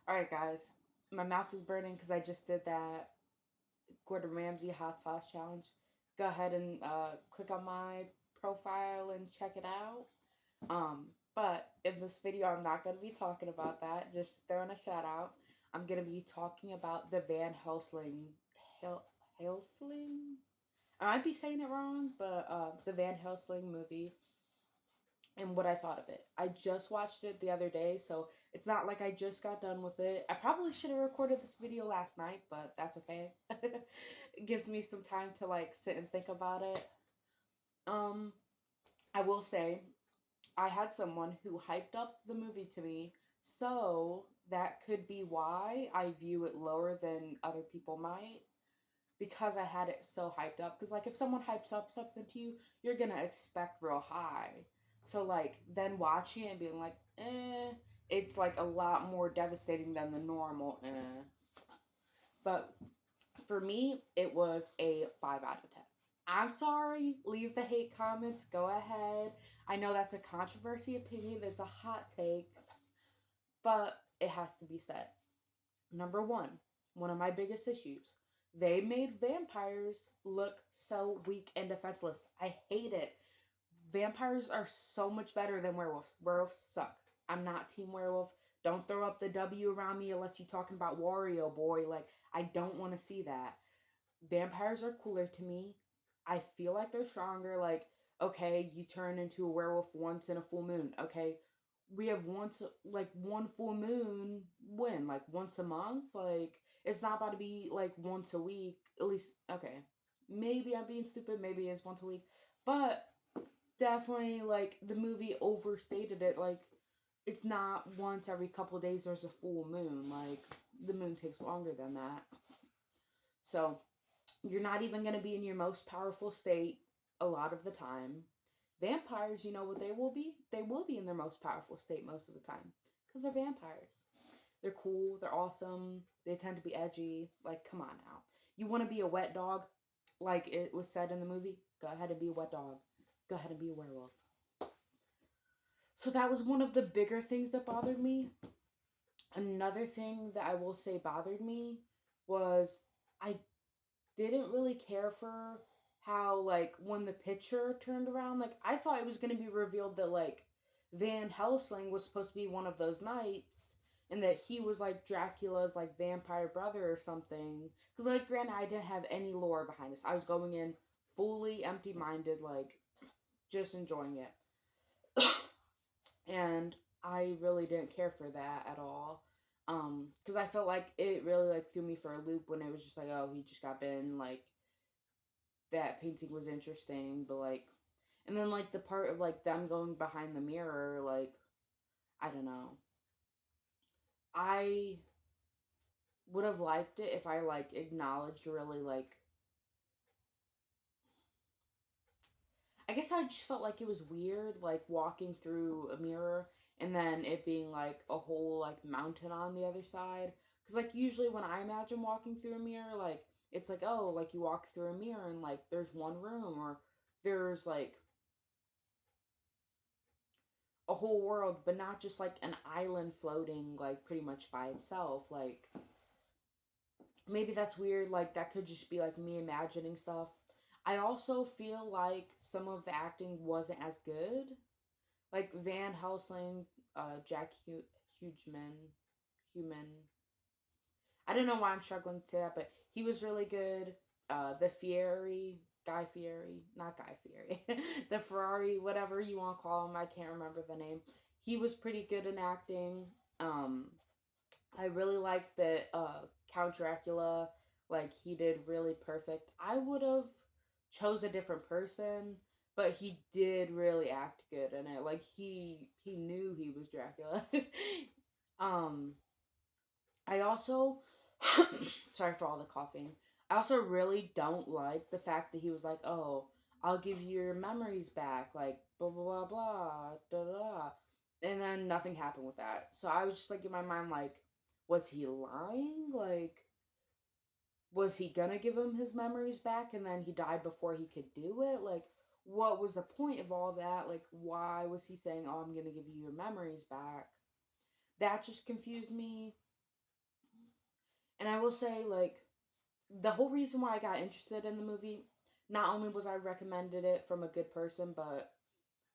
Alright, guys. My mouth is burning because I just did that Gordon Ramsay hot sauce challenge. Go ahead and click on my profile and check it out. But in this video, I'm not going to be talking about that. Just throwing a shout out. I'm going to be talking about the Van Helsing. Helsing? I might be saying it wrong, but the Van Helsing movie and what I thought of it. I just watched it the other day, so it's not like I just got done with it. I probably should have recorded this video last night, but that's okay. It gives me some time to like sit and think about it. Um, I will say I had someone who hyped up the movie to me, so that could be why I view it lower than other people might because I had it so hyped up. Because, like, if someone hypes up something to you, you're gonna expect real high. So, like, then watching it and being like, it's like a lot more devastating than the normal, But for me, it was a 5 out of 10. I'm sorry, leave the hate comments, go ahead. I know that's a controversy opinion, it's a hot take, but it has to be said. Number one of my biggest issues. They made vampires look so weak and defenseless. I hate it. Vampires are so much better than werewolves. Werewolves suck. I'm not team werewolf. Don't throw up the W around me unless you're talking about Wario boy. Like, I don't want to see that. Vampires are cooler to me. I feel like they're stronger. Like, okay, you turn into a werewolf once in a full moon. Okay, we have once like one full moon when like once a month. Like, it's not about to be like once a week. At least, okay, maybe I'm being stupid. Maybe it's once a week, but definitely like the movie overstated it. Like, it's not once every couple days there's a full moon. Like, the moon takes longer than that. So you're not even going to be in your most powerful state a lot of the time. Vampires, you know what they will be? They will be in their most powerful state most of the time because they're vampires. They're cool, they're awesome, they tend to be edgy. Like, come on now. You want to be a wet dog, like it was said in the movie? Go ahead and be a wet dog. Go ahead and be a werewolf. So that was one of the bigger things that bothered me. Another thing that I will say bothered me was I didn't really care for how, like, when the picture turned around, like, I thought it was going to be revealed that, like, Van Helsing was supposed to be one of those knights and that he was like Dracula's like vampire brother or something. Because, like, granted, I didn't have any lore behind this. I was going in fully empty-minded, like, just enjoying it. And I really didn't care for that at all. Because I felt like it really like threw me for a loop when it was just like, oh, he just got bitten, like, that painting was interesting, but like, and then like the part of like them going behind the mirror, like, I don't know. I would have liked it if I like acknowledged really like, I guess I just felt like it was weird, like walking through a mirror and then it being like a whole like mountain on the other side. Because like usually when I imagine walking through a mirror, like it's like, oh, like you walk through a mirror and like there's one room or there's like a whole world, but not just like an island floating like pretty much by itself. Like, maybe that's weird. Like, that could just be like me imagining stuff. I also feel like some of the acting wasn't as good. Like Van Helsing, Jack Hugeman, Human. I don't know why I'm struggling to say that, but he was really good. The Fieri, Guy Fieri, not Guy Fieri, the Ferrari, whatever you want to call him, I can't remember the name. He was pretty good in acting. I really liked that Count Dracula, like, he did really perfect. I would have chose a different person, but he did really act good in it. Like, he knew he was Dracula. um, I also sorry for all the coughing. I also really don't like the fact that he was like, "Oh, I'll give you your memories back," like blah blah blah blah da da, and then nothing happened with that. So I was just like in my mind, like, was he lying? Like, was he gonna give him his memories back, and then he died before he could do it? Like, what was the point of all that? Like, why was he saying, "Oh, I'm gonna give you your memories back"? That just confused me. And I will say, like, the whole reason why I got interested in the movie, not only was I recommended it from a good person, but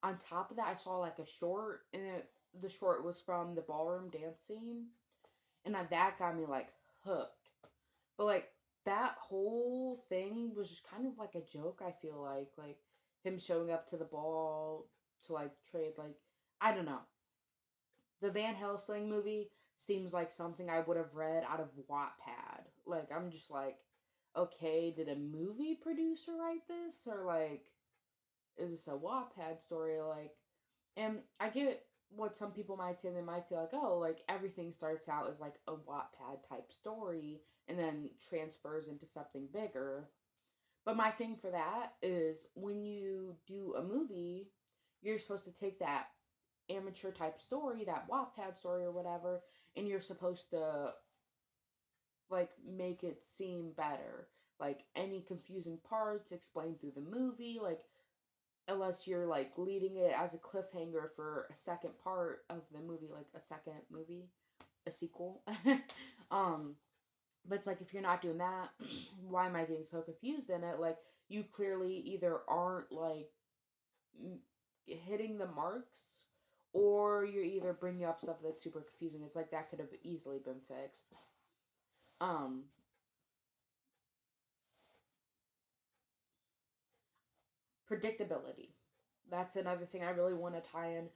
on top of that, I saw like a short, and the short was from the ballroom dance scene, and that got me like hooked. But like that whole thing was just kind of like a joke. I feel like him showing up to the ball to like trade, like, I don't know. The Van Helsing movie seems like something I would have read out of Wattpad. Like, I'm just like, okay, did a movie producer write this, or like, is this a Wattpad story? Like, and I get what some people might say. They might say like, oh, like everything starts out as like a Wattpad type story and then transfers into something bigger. But my thing for that is when you do a movie, you're supposed to take that amateur type story, that Wattpad story or whatever, and you're supposed to like make it seem better. Like any confusing parts explained through the movie, like unless you're like leading it as a cliffhanger for a second part of the movie, like a second movie, a sequel. um but it's like if you're not doing that, why am I getting so confused in it? Like you clearly either aren't like hitting the marks, or you're either bringing up stuff that's super confusing. It's like that could have easily been fixed. Um, Predictability. That's another thing I really want to tie in.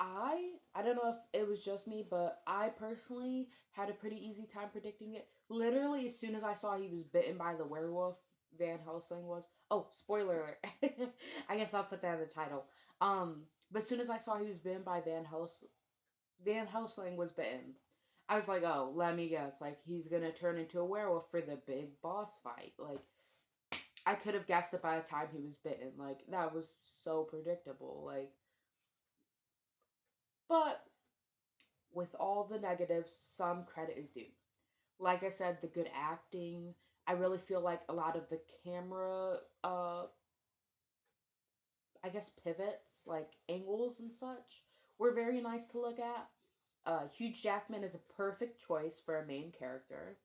I don't know if it was just me, but I personally had a pretty easy time predicting it. Literally, as soon as I saw he was bitten by the werewolf, Van Helsing was. Oh, spoiler alert! I guess I'll put that in the title. But as soon as I saw he was bitten by Van Helsing was bitten. I was like, oh, let me guess. Like he's gonna turn into a werewolf for the big boss fight. Like I could have guessed it by the time he was bitten. Like that was so predictable. Like, but with all the negatives, some credit is due. Like I said, the good acting. I really feel like a lot of the camera, I guess pivots, like angles and such, were very nice to look at. Hugh Jackman is a perfect choice for a main character.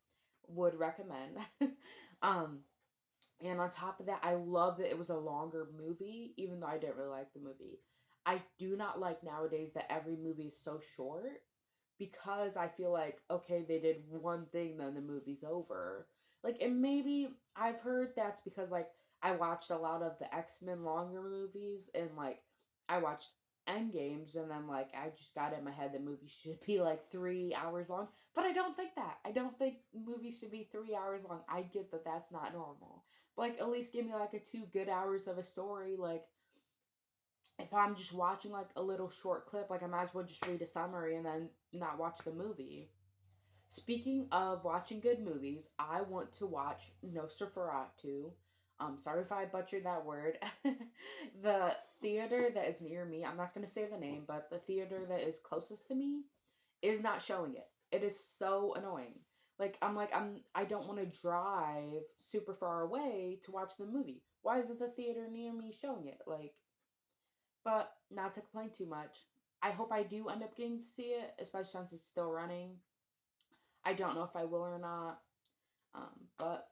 Would recommend. um, and on top of that, I love that it was a longer movie, even though I didn't really like the movie. I do not like nowadays that every movie is so short, because I feel like, okay, they did one thing, then the movie's over. Like, and maybe I've heard that's because, like, I watched a lot of the X-Men longer movies, and, like, I watched Endgames, and then, like, I just got in my head the movie should be, like, 3 hours long. But I don't think that. I don't think movies should be 3 hours long. I get that that's not normal. But, like, at least give me, like, a 2 good hours of a story, like, if I'm just watching like a little short clip, like I might as well just read a summary and then not watch the movie. Speaking of watching good movies, I want to watch Nosferatu. Sorry if I butchered that word. The theater that is near me, I'm not going to say the name, but the theater that is closest to me is not showing it. It is so annoying. I don't want to drive super far away to watch the movie. Why isn't the theater near me showing it? Like, but not to complain too much. I hope I do end up getting to see it, especially since it's still running. I don't know if I will or not. But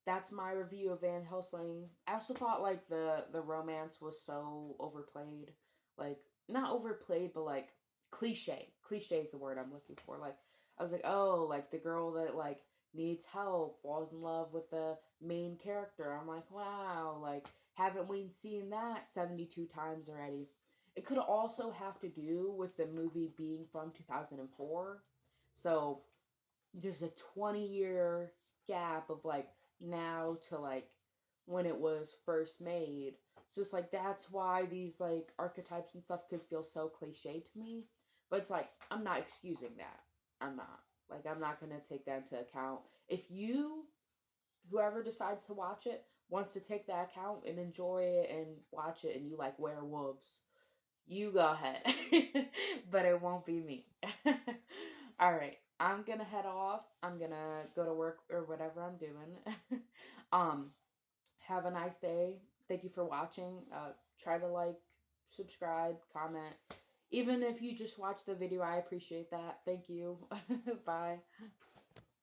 that's my review of Van Helsing. I also thought like the romance was so overplayed. Like not overplayed, but like cliche. Cliche is the word I'm looking for. Like I was like, oh, like the girl that like needs help falls in love with the main character. I'm like, wow, like haven't we seen that 72 times already? It could also have to do with the movie being from 2004. So there's a 20-year gap of like now to like when it was first made. So it's like that's why these like archetypes and stuff could feel so cliche to me. But it's like I'm not excusing that. I'm not. Like I'm not gonna take that into account. If you, whoever decides to watch it, wants to take that account and enjoy it and watch it, and you like werewolves, you go ahead. But it won't be me. All right. I'm going to head off. I'm going to go to work or whatever I'm doing. um have a nice day. Thank you for watching. Try to like, subscribe, comment. Even if you just watch the video, I appreciate that. Thank you. Bye.